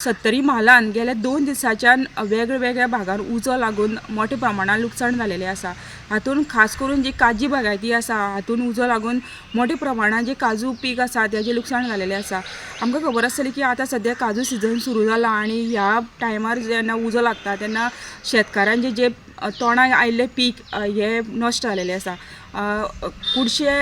70 म्हालान गेल्या 2 दिसाच्यान वेगवेगळ्या भागांत उजो लागून मोठ्या प्रमाणात लुकसाण झालेले आसा। हातून खास करून जी काजी बागायती आसा हातून उजो लागून मोठ्या प्रमाणात जे काजू पीक आसा त्याचे लुकसाण झालेले आसा। आमकां खबर आसतली की आता सध्या काजू सीजन सुरू जाला आणि ह्या टायमार जेन्ना उजो लागता तेन्ना शेतकारांचे जे तोंडाक आयिल्ले पीक हे नश्ट जालेले आसा। कुडशे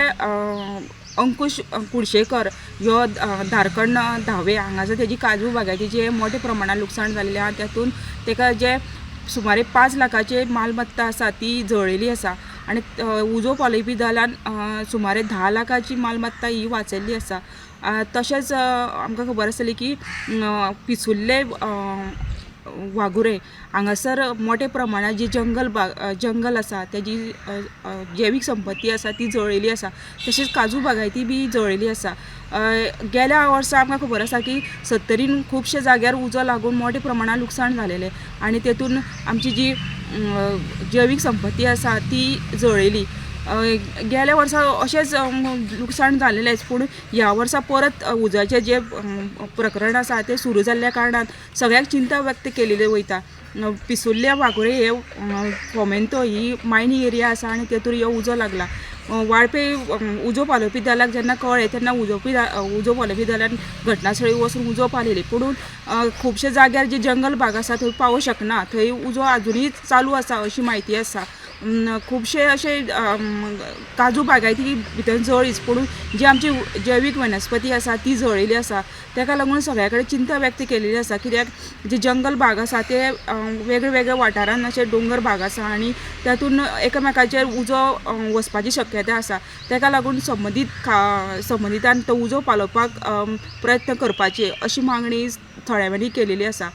अंकुश कुडशेकर ह्यो धारकंड धावे हांगासर तेजी काजू बागायतीचे मोठ्या प्रमाणात लुकसाण जाल्लें आसा। त्यातून तेका जे सुमारे 5 लाखाची मालमत्ता आसा ती जळिल्ली आसा आणि उजो पालवपी दलान सुमारे 10 लाखाची मालमत्ता ही वाचयल्ली आसा। तशेंच आमकां खबर आसतली की पिसुल्ले वागुरे हांगासर मोठ्या प्रमाणात जी जंगल आसा त्याची जैवीक संपत्ती आसा ती जळिल्ली आसा। तशेंच काजू बागायती बी जळिल्ली आसा। गेल्या वर्सा आमकां खबर आसा की 70 खुबशे जाग्यार उजो लागून मोठ्या प्रमाणात लुकसाण झालेले आणि तेतून आमची जी जैवीक संपत्ती आसा ती जळिल्ली। गेल्या वर्सा अशेंच लुकसाण झालेलेच, पूण ह्या वर्सा परत उजाचे जे प्रकरण आसा ते सुरू जाल्ल्या कारणान सगळ्याक चिंता व्यक्त केलेली वयता। पिसुल्ल्या वागुरे हे फोमेंतो ही मायनींग एरिया आसा आणि तेतून ह्यो उजो लागला। वाळपय उजो पालोवपी दलाक जेन्ना कळ्ळें तेन्ना उजो पालोवपी दलान घटनास्थळी वचून उजो पालयली, पूण खुबशे जाग्यार जे जंगल भाग आसा थंय पावूं शकना, थंय उजो आजुनूय चालू आसा अशी म्हायती आसा। खुबशे अशे काजू बागायती भितर जळ्ळीच, पूण जी आमची जैवीक वनस्पती आसा ती जळिल्ली आसा। तेका लागून सगळ्या कडेन चिंता व्यक्त केलेली आसा, कित्याक जे जंगल भाग आसा ते वेगवेगळ्या वाठारांत अशे डोंगर भाग आसा आणि त्यातून एकामेकाचेर उजो वचपाची शक्यता आसा। तेका लागून संबंधितान तो उजो पालोवपाक प्रयत्न करपाचे अशी मागणी थोड्यांनी केलेली आसा।